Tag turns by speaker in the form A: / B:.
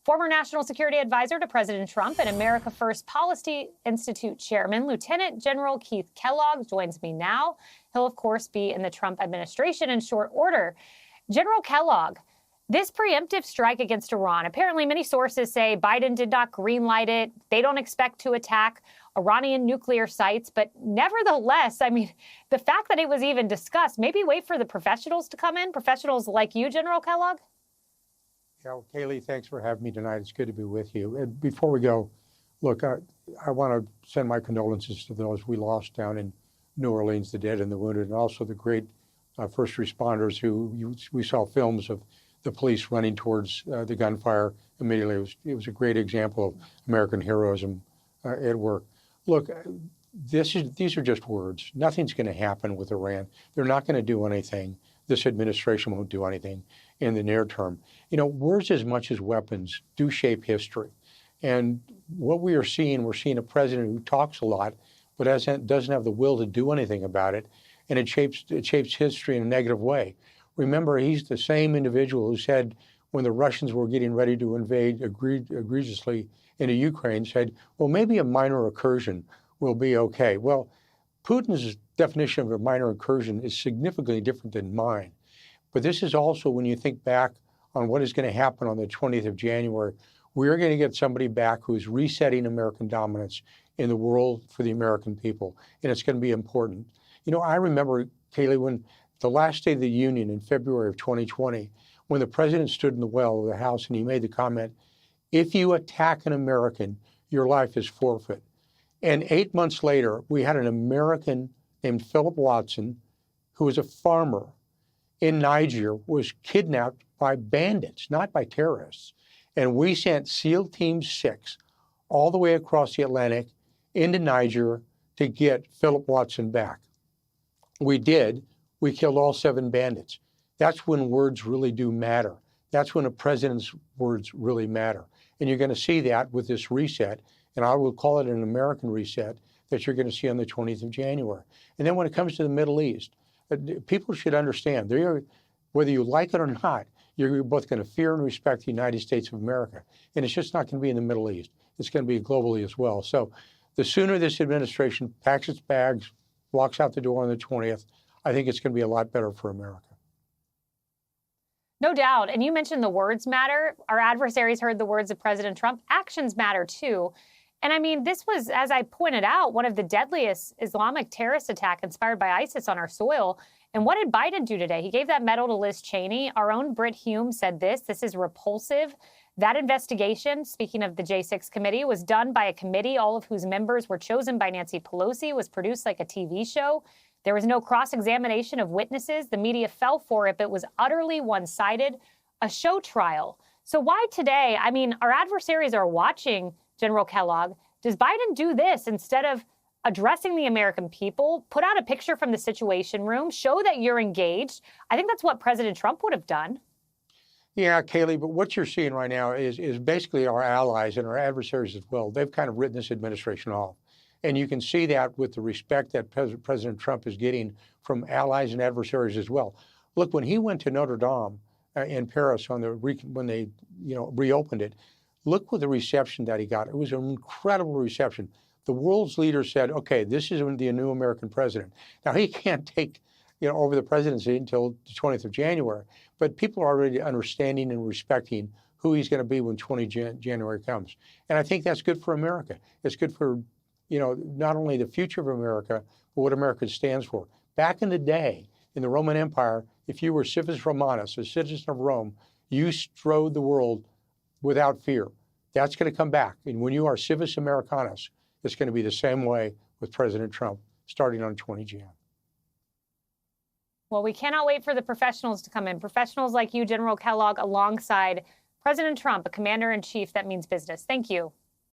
A: Former National Security Advisor to President Trump and America First Policy Institute Chairman, Lieutenant General Keith Kellogg, joins me now. He'll, of course, be in the Trump administration in short order. General Kellogg, this preemptive strike against Iran, apparently many sources say Biden did not greenlight it. They don't expect to attack Iranian nuclear sites. But nevertheless, I mean, the fact that it was even discussed, maybe wait for the professionals to come in, professionals like you, General Kellogg?
B: Yeah, well, Kayleigh, thanks for having me tonight. It's good to be with you. And before we go, look, I want to send my condolences to those we lost down in New Orleans, the dead and the wounded, and also the great first responders we saw films of the police running towards the gunfire immediately. It was a great example of American heroism at work. Look, these are just words. Nothing's going to happen with Iran. They're not going to do anything. This administration won't do anything in the near term. You know, words as much as weapons do shape history. And what we're seeing a president who talks a lot, but doesn't have the will to do anything about it. And it shapes history in a negative way. Remember, he's the same individual who said when the Russians were getting ready to invade egregiously into Ukraine, said, well, maybe a minor incursion will be okay. Well, Putin's definition of a minor incursion is significantly different than mine. But this is also, when you think back on what is going to happen on the 20th of January, we're going to get somebody back who's resetting American dominance in the world for the American people. And it's going to be important. You know, I remember, Kayleigh, when the last State of the Union in February of 2020, when the president stood in the well of the House and he made the comment, if you attack an American, your life is forfeit. And 8 months later, we had an American named Philip Watson, who was a farmer in Niger, was kidnapped by bandits, not by terrorists. And we sent SEAL Team 6 all the way across the Atlantic into Niger to get Philip Watson back. We did. We killed all 7 bandits. That's when words really do matter. That's when a president's words really matter. And you're going to see that with this reset, and I will call it an American reset, that you're going to see on the 20th of January. And then when it comes to the Middle East, people should understand, whether you like it or not, you're both going to fear and respect the United States of America. And it's just not going to be in the Middle East. It's going to be globally as well. So the sooner this administration packs its bags, walks out the door on the 20th, I think it's going to be a lot better for America.
A: No doubt. And you mentioned the words matter. Our adversaries heard the words of President Trump. Actions matter, too. And I mean, this was, as I pointed out, one of the deadliest Islamic terrorist attacks inspired by ISIS on our soil. And what did Biden do today? He gave that medal to Liz Cheney. Our own Britt Hume said this is repulsive. That investigation, speaking of the J6 committee, was done by a committee, all of whose members were chosen by Nancy Pelosi, was produced like a TV show. There was no cross-examination of witnesses. The media fell for it, but it was utterly one-sided, a show trial. So why today? I mean, our adversaries are watching, General Kellogg. Does Biden do this instead of addressing the American people, put out a picture from the Situation Room, show that you're engaged? I think that's what President Trump would have done.
B: Yeah, Kayleigh, but what you're seeing right now is basically our allies and our adversaries as well. They've kind of written this administration off. And you can see that with the respect that President Trump is getting from allies and adversaries as well. Look, when he went to Notre Dame in Paris when they reopened it, look what the reception that he got. It was an incredible reception. The world's leaders said, okay, this is the new American president. Now, he can't take over the presidency until the 20th of January, but people are already understanding and respecting who he's going to be when January comes. And I think that's good for America. It's good for not only the future of America, but what America stands for. Back in the day, in the Roman Empire, if you were civis Romanus, a citizen of Rome, you strode the world without fear. That's going to come back. And when you are civis Americanus, it's going to be the same way with President Trump, starting on 20 Jan.
A: Well, we cannot wait for the professionals to come in. Professionals like you, General Kellogg, alongside President Trump, a commander-in-chief that means business. Thank you.